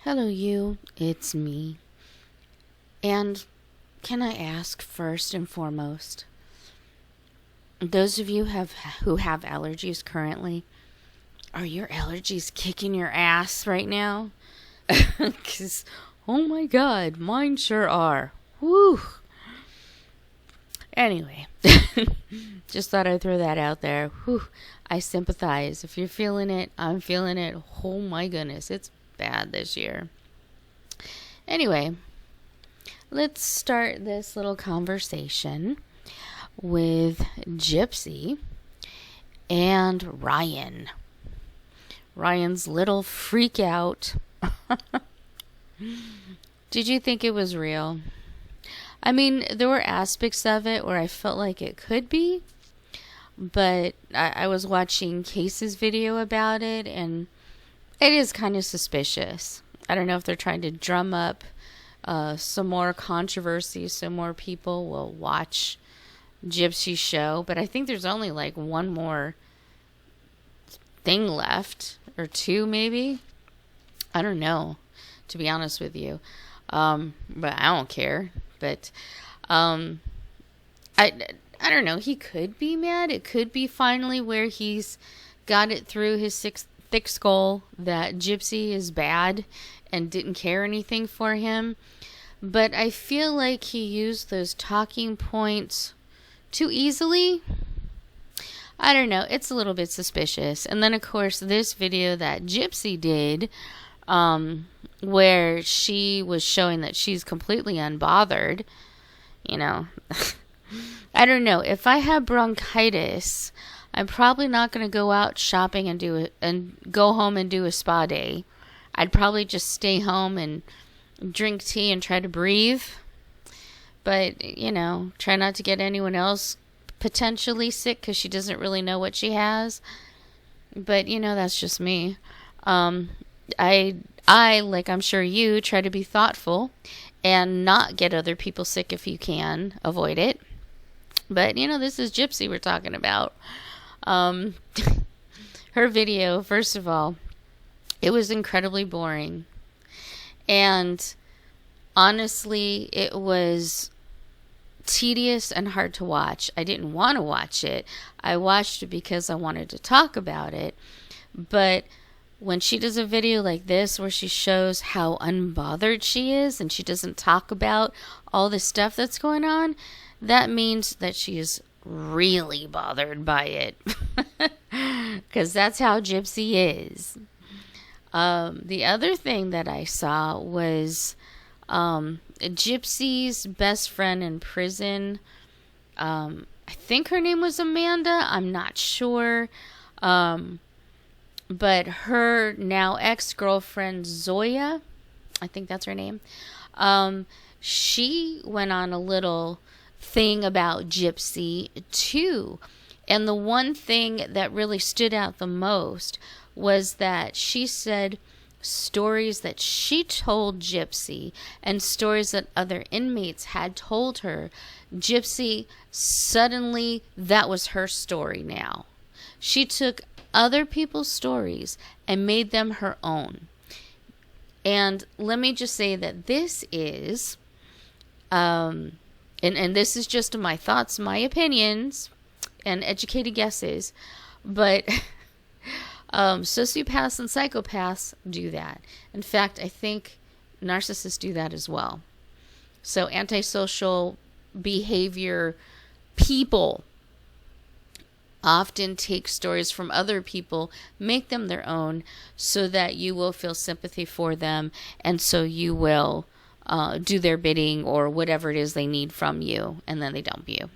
Hello, you. It's me. And can I ask first and foremost, those of you who have allergies currently, are your allergies kicking your ass right now? Because, oh my God, mine sure are. Woo! Anyway, just thought I'd throw that out there. Whew, I sympathize. If you're feeling it, I'm feeling it. Oh my goodness, it's bad this year. Anyway, let's start this little conversation with Gypsy and Ryan. Ryan's little freak out. Did you think it was real? I mean, there were aspects of it where I felt like it could be, but I was watching Case's video about it, and it is kind of suspicious. I don't know if they're trying to drum up some more controversy so more people will watch Gypsy's show, but I think there's only like one more thing left, or two maybe. I don't know, to be honest with you. But I don't care. But I don't know. He could be mad. It could be finally where he's got it through his thick skull that Gypsy is bad and didn't care anything for him. But I feel like he used those talking points too easily. I don't know. It's a little bit suspicious. And then, of course, this video that Gypsy did, where she was showing that she's completely unbothered, you know. I don't know. If I have bronchitis, I'm probably not going to go out shopping and go home and do a spa day. I'd probably just stay home and drink tea and try to breathe. But, you know, try not to get anyone else potentially sick because she doesn't really know what she has. But, you know, that's just me. I, like I'm sure you, try to be thoughtful and not get other people sick if you can. Avoid it. But, you know, this is Gypsy we're talking about. Her video, first of all, it was incredibly boring. And honestly, it was tedious and hard to watch. I didn't want to watch it. I watched it because I wanted to talk about it. But when she does a video like this where she shows how unbothered she is and she doesn't talk about all the stuff that's going on, that means that she is really bothered by it. Because that's how Gypsy is. The other thing that I saw was Gypsy's best friend in prison. I think her name was Amanda. I'm not sure. But her now ex-girlfriend, Zoya, I think that's her name, she went on a little thing about Gypsy, too. And the one thing that really stood out the most was that she said stories that she told Gypsy and stories that other inmates had told her. Gypsy, suddenly, that was her story now. She took other people's stories and made them her own. And let me just say that this is, and this is just my thoughts, my opinions, and educated guesses, but sociopaths and psychopaths do that. In fact, I think narcissists do that as well. So antisocial behavior people often take stories from other people, make them their own, so that you will feel sympathy for them, and so you will do their bidding or whatever it is they need from you, and then they dump you.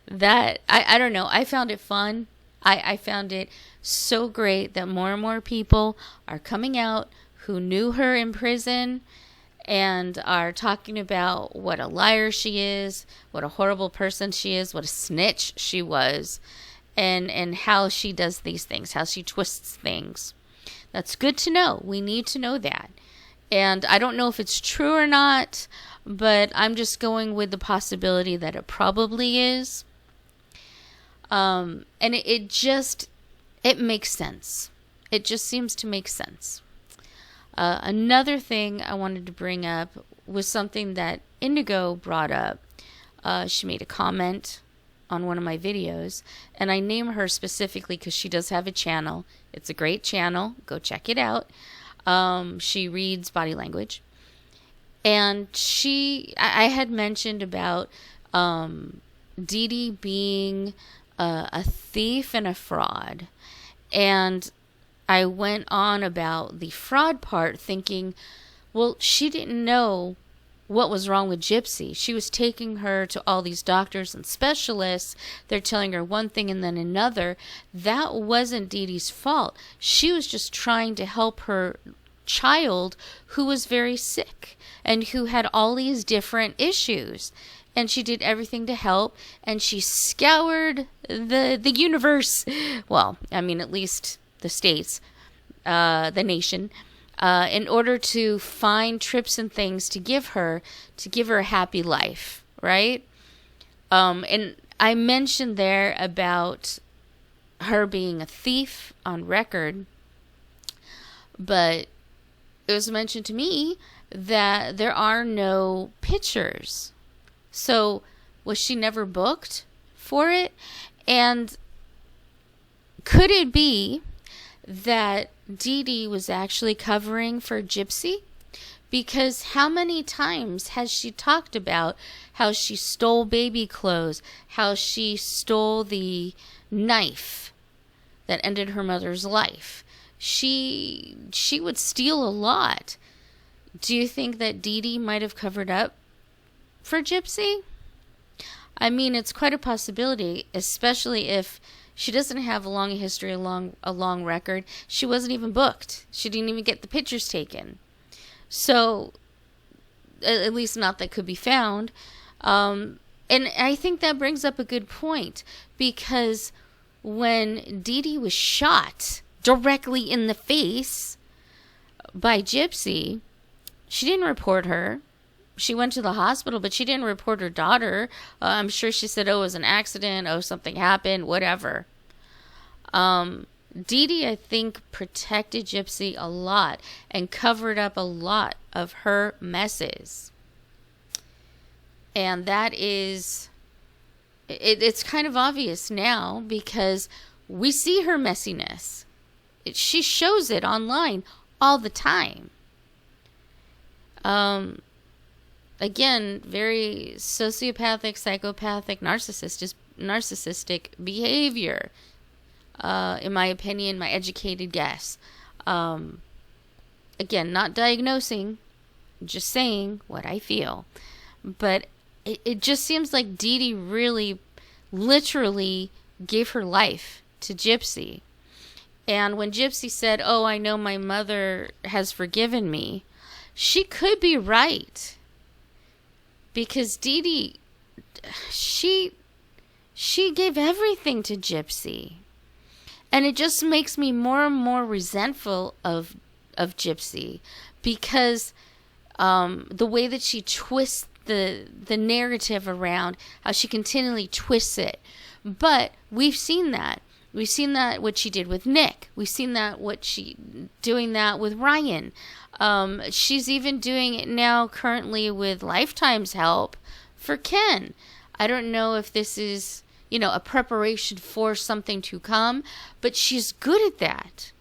That I don't know. I found it fun. I found it so great that more and more people are coming out who knew her in prison and are talking about what a liar she is, what a horrible person she is, what a snitch she was, and how she does these things, how she twists things. That's good to know. We need to know that. And I don't know if it's true or not, but I'm just going with the possibility that it probably is. And it makes sense. It just seems to make sense. Another thing I wanted to bring up was something that Indigo brought up. She made a comment on one of my videos, and I name her specifically because she does have a channel. It's a great channel. Go check it out. She reads body language. And I had mentioned about Dee Dee being a thief and a fraud. And I went on about the fraud part thinking, well, she didn't know what was wrong with Gypsy. She was taking her to all these doctors and specialists. They're telling her one thing and then another. That wasn't Dee Dee's fault. She was just trying to help her child who was very sick and who had all these different issues. And she did everything to help, and she scoured the universe. Well, I mean, at least the states, the nation, in order to find trips and things to give her a happy life, right? And I mentioned there about her being a thief on record, but it was mentioned to me that there are no pictures. So was she never booked for it? And could it be that Dee Dee was actually covering for Gypsy? Because how many times has she talked about how she stole baby clothes, how she stole the knife that ended her mother's life? She would steal a lot. Do you think that Dee Dee might have covered up for Gypsy? I mean, it's quite a possibility, especially if she doesn't have a long history, a long record. She wasn't even booked. She didn't even get the pictures taken. So, at least not that could be found. And I think that brings up a good point, because when Dee Dee was shot directly in the face by Gypsy, she didn't report her. She went to the hospital, but she didn't report her daughter. I'm sure she said, oh, it was an accident. Oh, something happened, whatever. Dee Dee, I think, protected Gypsy a lot and covered up a lot of her messes. And that is, it's kind of obvious now because we see her messiness. She shows it online all the time. Again, very sociopathic, psychopathic, narcissistic behavior, in my opinion, my educated guess. Again, not diagnosing, just saying what I feel. But it just seems like Dee Dee really, literally gave her life to Gypsy. And when Gypsy said, oh, I know my mother has forgiven me, she could be right. Because Dee Dee, she gave everything to Gypsy. And it just makes me more and more resentful of Gypsy. Because the way that she twists the narrative around, how she continually twists it. But we've seen that. We've seen that what she did with Nick. We've seen that doing that with Ryan. She's even doing it now currently with Lifetime's help for Ken. I don't know if this is, a preparation for something to come, but she's good at that.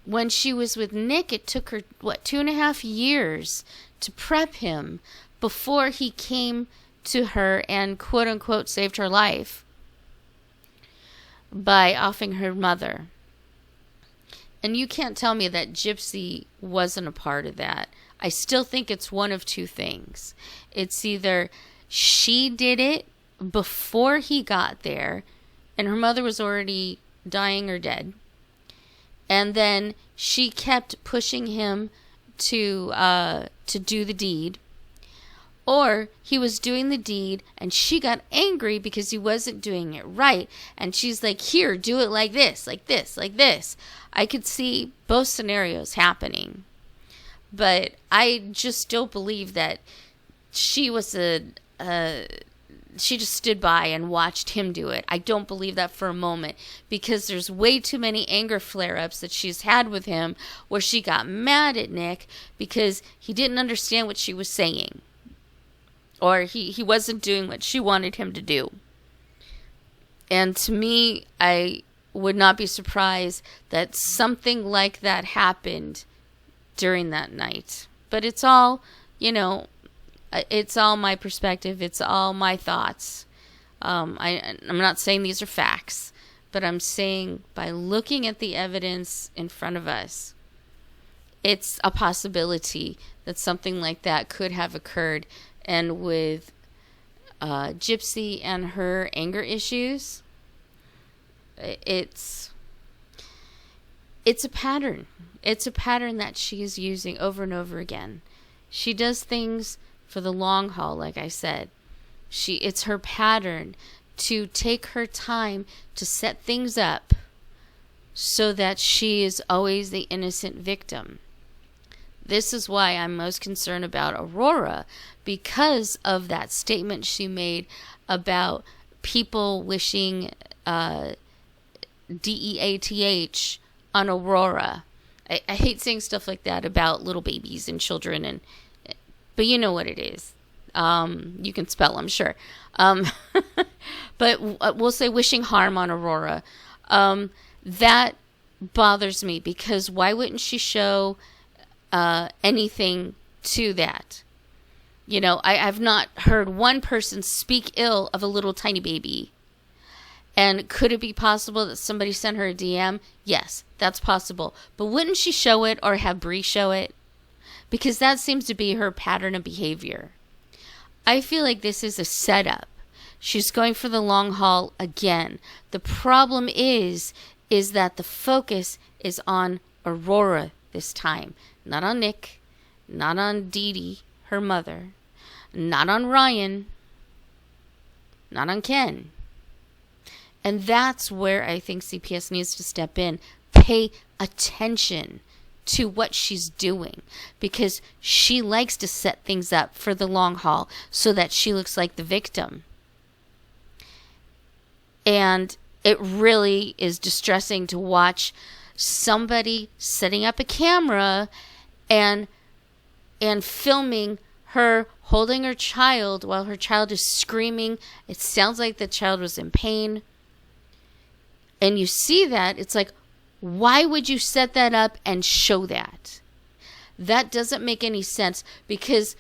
When she was with Nick, it took her, 2.5 years to prep him before he came to her and quote unquote saved her life by offing her mother. And you can't tell me that Gypsy wasn't a part of that. I still think it's one of two things. It's either she did it before he got there, and her mother was already dying or dead, and then she kept pushing him to do the deed, or he was doing the deed and she got angry because he wasn't doing it right, and she's like, here, do it like this, like this, like this. I could see both scenarios happening, but I just don't believe that she was she just stood by and watched him do it. I don't believe that for a moment, because there's way too many anger flare-ups that she's had with him where she got mad at Nick because he didn't understand what she was saying, or he wasn't doing what she wanted him to do. And to me, I would not be surprised that something like that happened during that night. But it's all, it's all my perspective. It's all my thoughts. I'm not saying these are facts, but I'm saying by looking at the evidence in front of us, it's a possibility that something like that could have occurred. And with Gypsy and her anger issues, it's a pattern. It's a pattern that she is using over and over again. She does things for the long haul, like I said. It's her pattern to take her time to set things up so that she is always the innocent victim. This is why I'm most concerned about Aurora, because of that statement she made about people wishing DEATH on Aurora. I hate saying stuff like that about little babies and children, but you know what it is. You can spell, I'm sure. But we'll say wishing harm on Aurora. That bothers me, because why wouldn't she show anything to that? I've not heard one person speak ill of a little tiny baby. And could it be possible that somebody sent her a DM? Yes, that's possible. But wouldn't she show it, or have Bree show it? Because that seems to be her pattern of behavior. I feel like this is a setup. She's going for the long haul again. The problem is that the focus is on Aurora this time. Not on Nick, not on Dee Dee, her mother, not on Ryan, not on Ken. And that's where I think CPS needs to step in. Pay attention to what she's doing, because she likes to set things up for the long haul so that she looks like the victim. And it really is distressing to watch somebody setting up a camera and filming her holding her child while her child is screaming. It sounds like the child was in pain. And you see that, it's like, why would you set that up and show that? That doesn't make any sense, because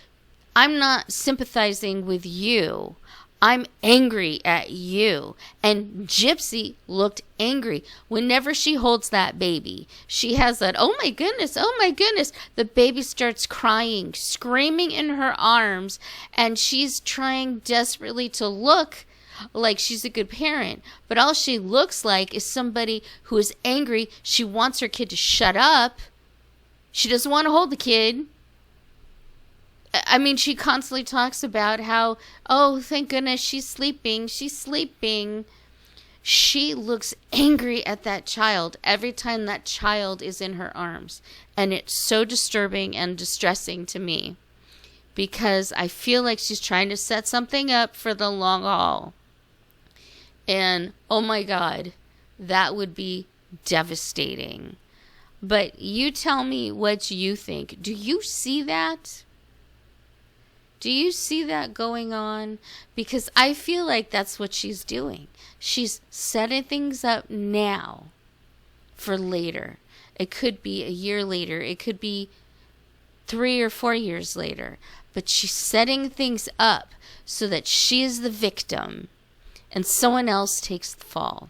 I'm not sympathizing with you. I'm angry at you. And Gypsy looked angry. Whenever she holds that baby, she has that, oh my goodness, oh my goodness. The baby starts crying, screaming in her arms, and she's trying desperately to look like she's a good parent, but all she looks like is somebody who is angry. She wants her kid to shut up. She doesn't want to hold the kid. I mean, she constantly talks about how, oh, thank goodness she's sleeping. She's sleeping. She looks angry at that child every time that child is in her arms. And it's so disturbing and distressing to me, because I feel like she's trying to set something up for the long haul. And, oh my God, that would be devastating. But you tell me what you think. Do you see that? Do you see that going on? Because I feel like that's what she's doing. She's setting things up now for later. It could be a year later. It could be 3 or 4 years later. But she's setting things up so that she is the victim and someone else takes the fall.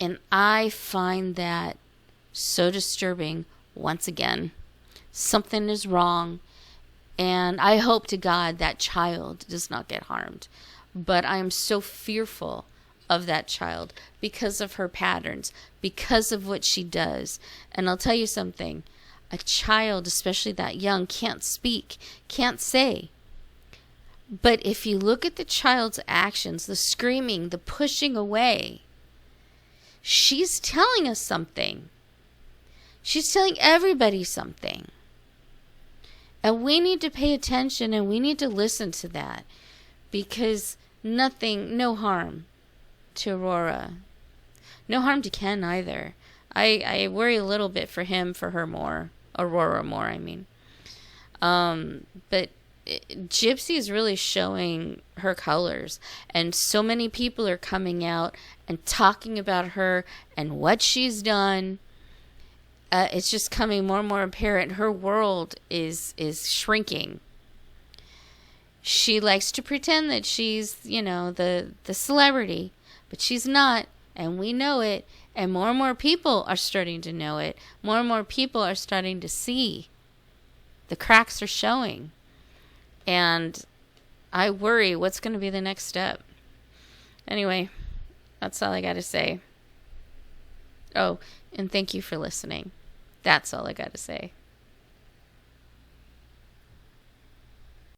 And I find that so disturbing. Once again, something is wrong. And I hope to God that child does not get harmed. But I am so fearful of that child because of her patterns, because of what she does. And I'll tell you something. A child, especially that young, can't speak, can't say. But if you look at the child's actions, the screaming, the pushing away, she's telling us something. She's telling everybody something. And we need to pay attention, and we need to listen to that, because nothing, no harm to Aurora. No harm to Ken either. I worry a little bit for him, for her more. Aurora more, I mean. But Gypsy is really showing her colors. And so many people are coming out and talking about her and what she's done. It's just coming more and more apparent. Her world is shrinking. She likes to pretend that she's, the celebrity. But she's not. And we know it. And more people are starting to know it. More and more people are starting to see. The cracks are showing. And I worry what's going to be the next step. Anyway, that's all I got to say. Oh, and thank you for listening. That's all I got to say.